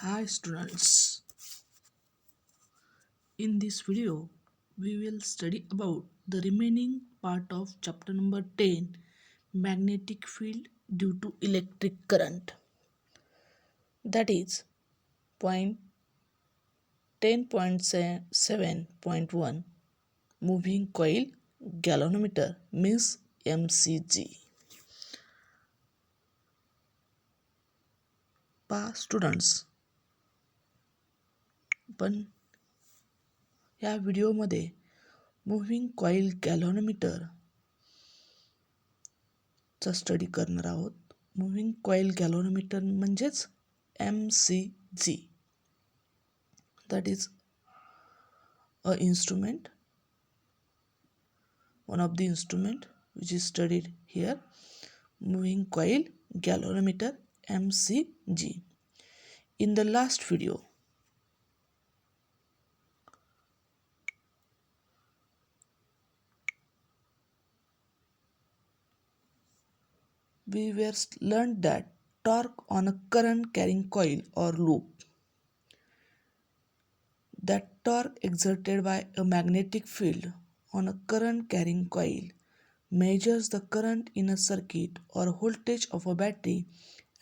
Hi students, in this video we will study about the remaining part of chapter number 10, magnetic field due to electric current, that is point 10.7.1 moving coil galvanometer means MCG. पहा students, पण या व्हिडिओमध्ये moving coil galvanometer चा study करणार आहोत. Moving coil galvanometer म्हणजेच MCG. That is a instrument, one of the instrument which is studied here, moving coil galvanometer MCG. In the last video we were learned that torque on a current carrying coil or loop, that torque exerted by a magnetic field on a current carrying coil measures the current in a circuit or voltage of a battery,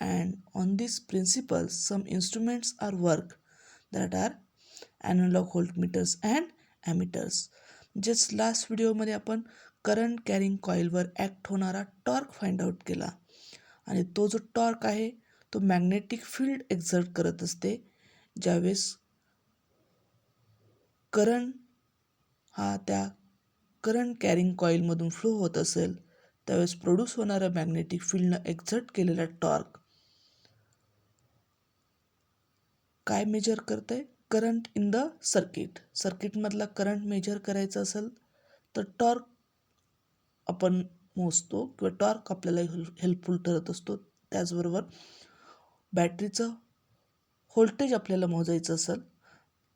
and on this principle some instruments are work, that are analog voltmeters and ammeters. Just last व्हिडिओमध्ये आपण current carrying कॉईलवर act होणारा torque find out केला, आणि तो जो torque आहे तो magnetic field exert करत असते. ज्यावेळेस करंट हा त्या करंट कॅरिंग कॉईलमधून फ्लो होत असेल त्यावेळेस प्रोड्यूस होणारा मॅग्नेटिक फील्डनं एक्झर्ट केलेला टॉर्क काय मेजर करत आहे? करंट इन द सर्किटमधला करंट मेजर करायचा असेल तर टॉर्क आपण मोजतो किंवा टॉर्क आपल्याला हेल्पफुल ठरत असतो. त्याचबरोबर बॅटरीचं व्होल्टेज आपल्याला मोजायचं असेल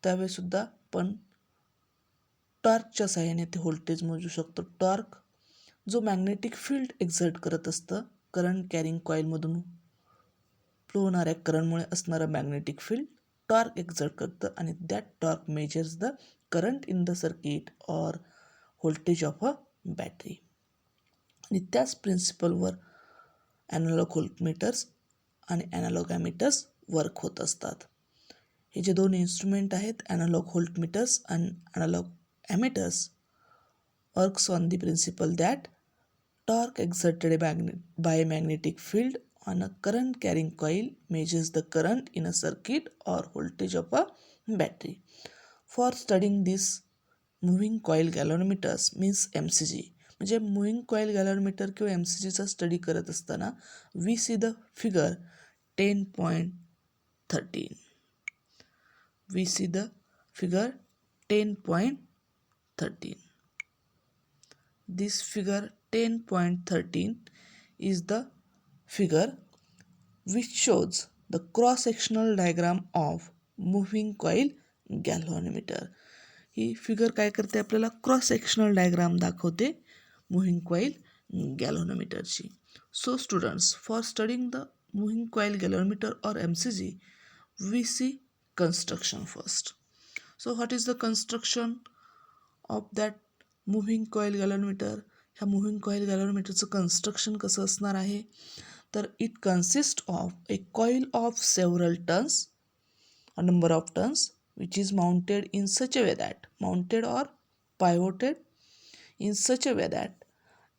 त्यावेळेसुद्धा आपण टॉर्कच्या सहाय्याने ते व्होल्टेज मोजू शकतो. टॉर्क जो मॅग्नेटिक फील्ड एक्झर्ट करत असतं करंट कॅरिंग कॉईलमधून फ्लो होणाऱ्या करंटमुळे असणारं मॅग्नेटिक फील्ड टॉर्क एक्झर्ट करतं, आणि that torque measures the current in the circuit or voltage of a battery. आणि त्याच प्रिन्सिपलवर ॲनालॉग व्होल्टमीटर्स आणि ॲनालॉग ॲमीटर्स वर्क होत असतात. हे जे दोन इन्स्ट्रुमेंट आहेत ॲनालॉग व्होल्टमीटर्स आणि analogue ammeters works on the principle that torque exerted by a magnetic field on a current carrying coil measures the current in a circuit or voltage of a battery. For studying this moving coil galvanometers means MCG, म्हणजे moving coil galvanometer किंवा MCGचा study करत असताना we see the figure 10.13. We see the figure 10.13. This figure 10.13 is the figure which shows the cross-sectional diagram of moving coil galvanometer. ही figure काय करते? आपल्याला cross sectional diagram दाखवते मूव्हिंग कॉईल गॅल्व्हनोमीटरची. So students, for studying the moving coil galvanometer or MCG we see construction first. So what is the construction of that moving coil galvanometer? ह्या moving coil गॅल्व्हनोमीटरचं construction कसं असणार आहे? तर it consist of a coil of several turns, a number of turns which is mounted in such a way that mounted और pivoted in such a way that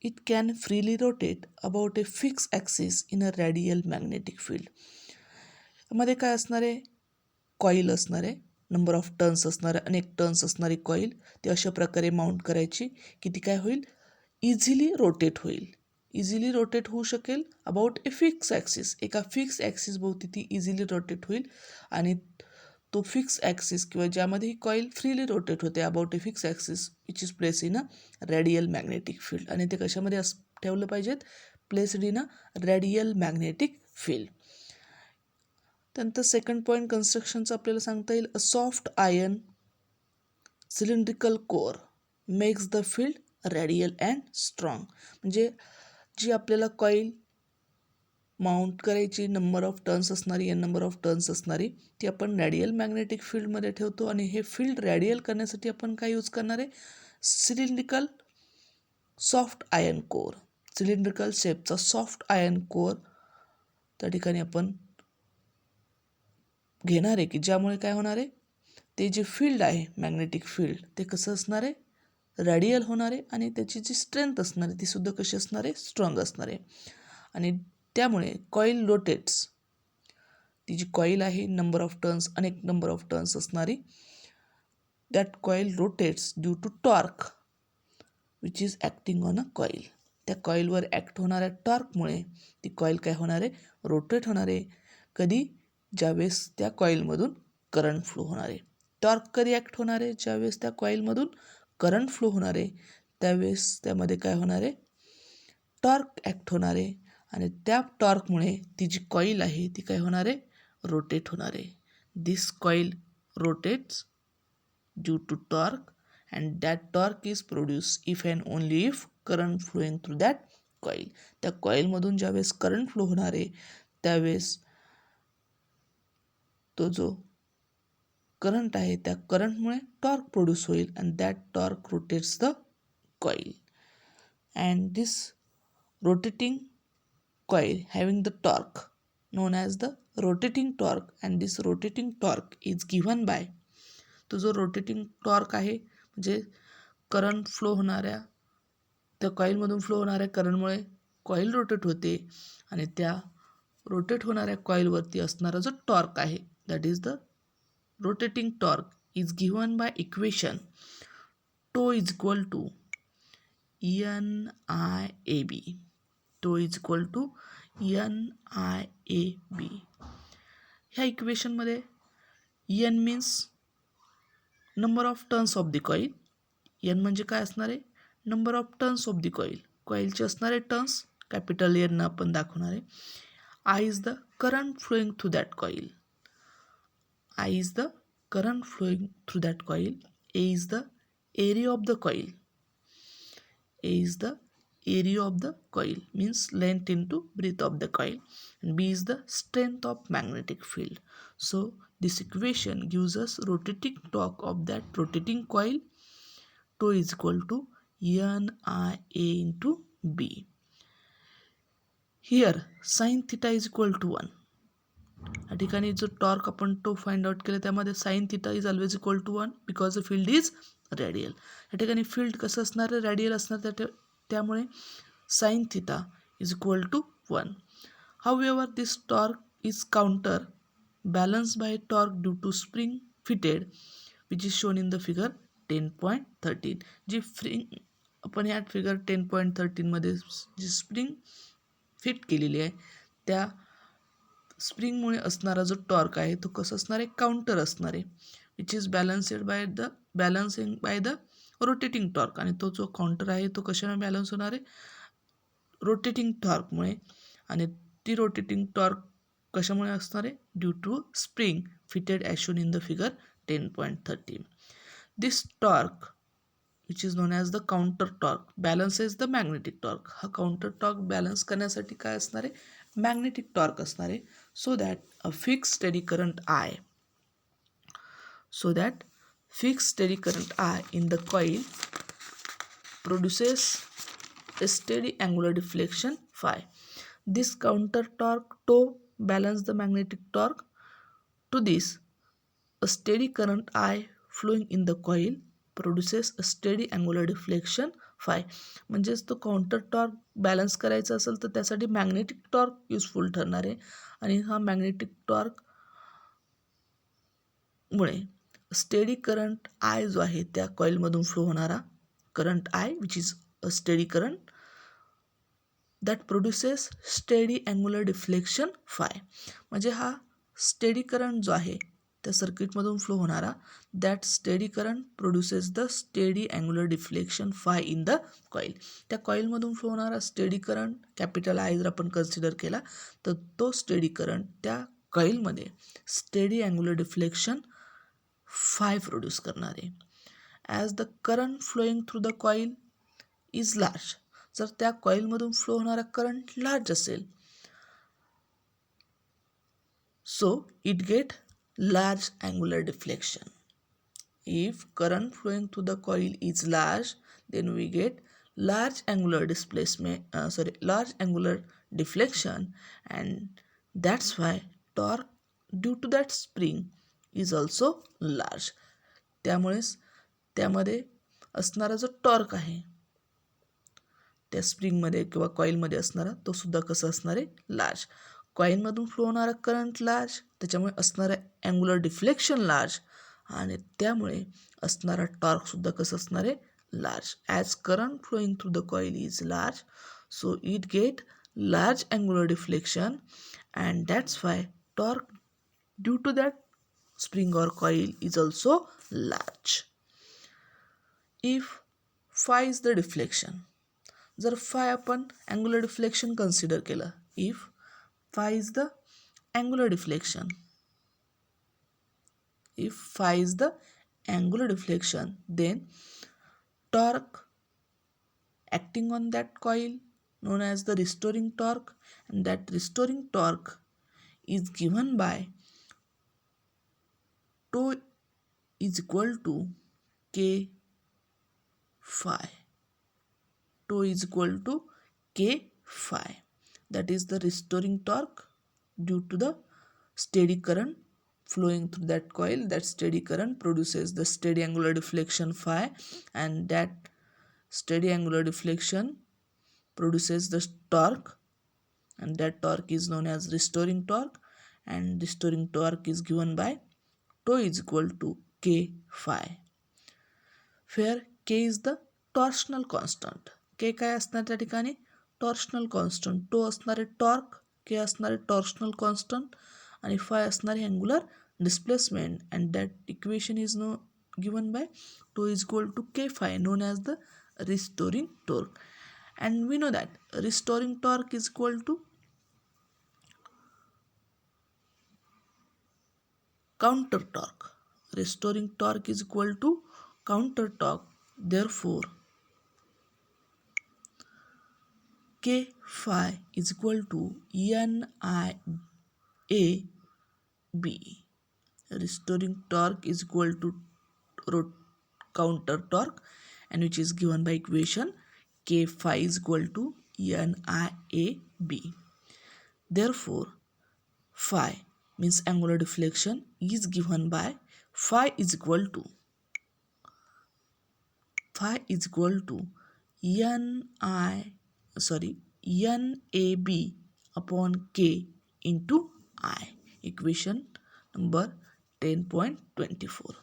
it can freely rotate about a fixed axis in a radial magnetic field. मध्ये काय असणार आहे? Coil असणार आहे, number of turns असणार आहे, अनेक टर्न्स असणारी कॉईल. ती अशा प्रकारे माउंट करायची की ती काय होईल? इझिली रोटेट होईल. इझिली रोटेट होऊ शकेल अबाउट ए फिक्स ॲक्सिस. एका फिक्स ॲक्सिस भोवती ती इझिली रोटेट होईल, आणि तो फिक्स ॲक्सिस किंवा ज्यामध्ये ही कॉईल फ्रीली रोटेट होते about a fix axis which is place in a radial magnetic field. आणि ते कशामध्ये ठेवलं पाहिजेत? Placed in a radial magnetic field. त्यानंतर सेकंड पॉईंट कन्स्ट्रक्शनचं आपल्याला सांगता येईल, a soft iron cylindrical core makes the field radial and strong. म्हणजे जी आपल्याला कॉईल माउंट करायची नंबर ऑफ टर्न्स असणारी नंबर ऑफ टर्न्स असणारी ती आपण रॅडियल मॅग्नेटिक फील्डमध्ये ठेवतो आणि हे फील्ड रॅडियल करण्यासाठी आपण काय यूज करणार आहे cylindrical soft iron core cylindrical शेपचा सॉफ्ट आयर्न कोअर त्या ठिकाणी आपण घेणार आहे की ज्यामुळे काय होणार आहे ते जे फील्ड आहे मॅग्नेटिक फील्ड ते कसं असणार आहे रॅडियल होणार आहे आणि त्याची जी स्ट्रेंथ असणार आहे ती सुद्धा कशी असणार आहे स्ट्रॉंग असणार आहे आणि त्यामुळे कॉईल रोटेट्स ती जी कॉईल आहे नंबर ऑफ टर्न्स अनेक नंबर ऑफ टर्न्स असणारी that coil rotates due to torque which is acting on a coil त्या कॉईलवर ॲक्ट होणाऱ्या टॉर्कमुळे ती कॉईल काय होणार आहे रोटेट होणार आहे कधी ज्यावेळेस त्या कॉईलमधून करंट फ्लो होणार आहे टॉर्क कधी ॲक्ट होणार आहे ज्यावेळेस त्या कॉईलमधून करंट फ्लो होणार आहे त्यावेळेस त्यामध्ये काय होणार आहे टॉर्क ॲक्ट होणार आहे आणि त्या टॉर्कमुळे ती जी कॉईल आहे ती काय होणार आहे रोटेट होणार आहे this coil rotates due to torque and that torque is produced if and only if current flowing through that coil त्या कॉईलमधून ज्यावेळेस करंट फ्लो होणार आहे त्यावेळेस तो जो करंट आहे त्या करंटमुळे टॉर्क प्रोड्यूस होईल and that torque rotates the coil and this rotating coil having the torque known as the rotating torque and this rotating torque is given by तो जो रोटेटिंग टॉर्क आहे म्हणजे करंट फ्लो होणाऱ्या त्या कॉईलमधून flow होणाऱ्या करंटमुळे कॉईल रोटेट होते आणि त्या रोटेट होणाऱ्या कॉईलवरती असणारा जो टॉर्क आहे that is the rotating torque is given by equation tau is equal to NIAB tau is equal to NIAB ह्या इक्वेशनमध्ये N means number of turns of the coil N म्हणजे काय असणार आहे number of turns of the coil कॉईलचे असणारे turns capital एननं आपण दाखवणार आहे I is the current flowing through that coil I is the current flowing through that coil A is the area of the coil A is the area of the coil means length into breadth of the coil and B is the strength of magnetic field. So this equation gives us rotating torque of that rotating coil tau is equal to NIA into B. Here sin theta is equal to 1. या ठिकाणी जो torque आपण तो find out केला त्यामध्ये sine theta is always equal to 1 because the field is radial या ठिकाणी field कसं असणार आहे रॅडियल असणार त्यामुळे sine theta is equal to 1 however this torque is counter balance by torque due to spring fitted which is shown in the figure 10.13 जी फ्रिंग आपण ह्या फिगर 10.13 मध्ये जी स्प्रिंग फिट केलेली आहे त्या स्प्रिंगमुळे असणारा जो टॉर्क आहे तो कसं असणार आहे काउंटर असणार आहे which is balancing by the rotating torque आणि तो जो काउंटर आहे तो कशाने बॅलन्स होणार आहे रोटेटिंग टॉर्कमुळे आणि ती रोटेटिंग टॉर्क कशामुळे असणार आहे due to spring fitted as shown in the figure 10.13 this torque which is known as the counter torque balances the magnetic torque हा काउंटर टॉर्क बॅलन्स करण्यासाठी काय असणार आहे मॅग्नेटिक टॉर्क असणार आहे so that a fix steady current I in the coil produces a steady angular deflection phi. This counter torque tau balance the magnetic torque. To this, a steady current I flowing in the coil produces a steady angular deflection phi. म्हणजेच तो counter torque balance करायचा असेल तर त्यासाठी magnetic torque useful ठरणार आहे आणि हा मॅग्नेटिक टॉर्क मुळे स्टेडी करंट आय जो आहे त्या कॉईलमधून फ्लो होणारा current I which is a steady current that produces steady angular deflection five म्हणजे हा स्टेडी करंट जो आहे त्या सर्किटमधून फ्लो होणारा that steady current produces the steady angular deflection phi in the coil त्या कॉईलमधून फ्लो होणारा स्टेडी करंट कॅपिटल आय जर आपण कन्सिडर केला तर तो स्टेडी करंट त्या कॉईलमध्ये steady angular deflection phi produce करणार आहे as the current flowing through the coil is large जर त्या कॉईलमधून फ्लो होणारा करंट लार्ज असेल so it get large angular deflection. If current flowing through the coil is large, then we get large angular large angular deflection, and that's why torque due to that spring is also large. त्यामुळेच त्यामध्ये असणारा जो torque आहे त्या स्प्रिंगमध्ये किंवा कॉईलमध्ये असणारा तो सुद्धा कसा असणार आहे, लार्ज. कॉईलमधून फ्लो होणारा करंट लार्ज, त्याच्यामुळे असणारा अँग्युलर डिफ्लेक्शन लार्ज, आणि त्यामुळे असणारा टॉर्कसुद्धा कसं असणार आहे, large. As current flowing through the coil is large, so it get large angular deflection, and that's why torque due to that spring or coil is also large. If phi is the deflection, जर phi आपण angular deflection consider केलं, if phi is the angular deflection, if phi is the angular deflection, then torque acting on that coil known as the restoring torque, and that restoring torque is given by tau is equal to k phi. Tau is equal to k phi. That is the restoring torque due to the steady current flowing through that coil. That steady current produces the steady angular deflection phi, and that steady angular deflection produces the torque, and that torque is known as restoring torque, and restoring torque is given by tau is equal to k phi, where k is the torsional constant. k काय असणार त्या ठिकाणी, torsional constant. टो असणारे torque, k असणारे torsional constant, आणि phi असणारे angular displacement, and that equation is given by tau is equal to k phi, known as the restoring torque. And we know that restoring torque is equal to counter torque. Restoring torque is equal to counter torque. Therefore, k phi is equal to NIAB. Restoring torque is equal to counter torque, and which is given by equation k phi is equal to NIAB. Therefore, phi means angular deflection is given by phi is equal to NAB upon K into I. Equation number 10.24.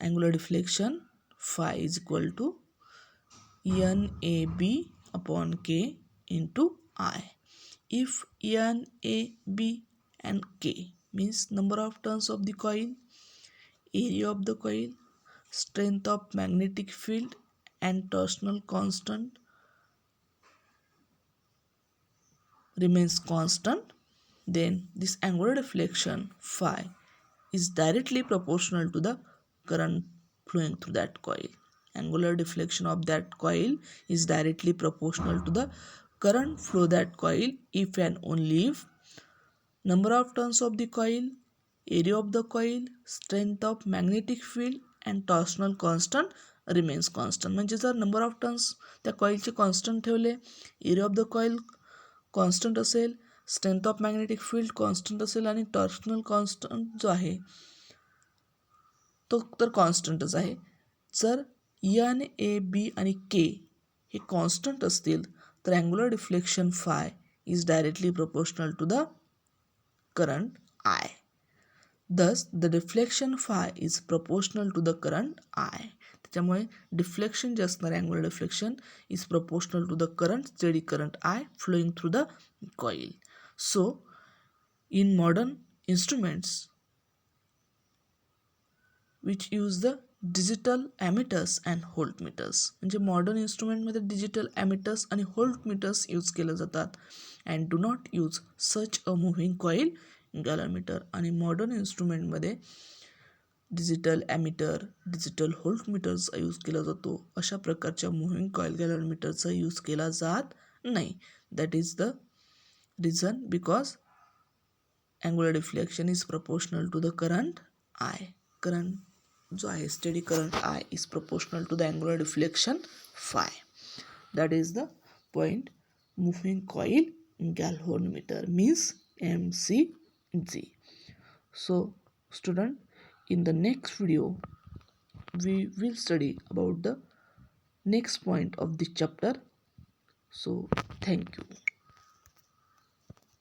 Angular deflection phi is equal to NAB upon K into I. If NAB and K means number of turns of the coil, area of the coil, strength of magnetic field, and torsional constant remains constant, then this angular deflection phi is directly proportional to the current flowing through that coil. Angular deflection of that coil is directly proportional to the current flow that coil if and only if number of turns of the coil, area of the coil, strength of magnetic field, and torsional constant remains constant. म्हणजे जर number of turns त्या कॉईलचे constant ठेवले, area of the coil constant असेल, strength of magnetic field constant असेल, आणि torsional constant जो आहे तो तर कॉन्स्टंटच आहे. जर NAB आणि K हे कॉन्स्टंट असतील तर angular deflection phi is directly proportional to the current I. Thus, the deflection phi is proportional to the current I. त्याच्यामुळे डिफ्लेक्शन जे असणार angular deflection is proportional to the current, steady current I flowing through the coil. So in modern instruments which use the digital ammeters and voltmeters, म्हणजे modern इन्स्ट्रुमेंटमध्ये digital ॲमिटर्स आणि voltmeters use केले जातात, and do not use such a moving coil galvanometer. आणि modern इन्स्ट्रुमेंटमध्ये digital ammeter, digital व्होल्टमीटर्सचा use केला जातो. अशा प्रकारच्या मुव्हिंग कॉईल गॅलनमीटरचा यूज केला जात नाही. That is the reason because angular deflection is proportional to the current I. Current जो आहे steady current I is proportional to the angular deflection phi. That is the point moving coil galvanometer means MCG. So student, in the next video we will study about the next point of this chapter. So thank you.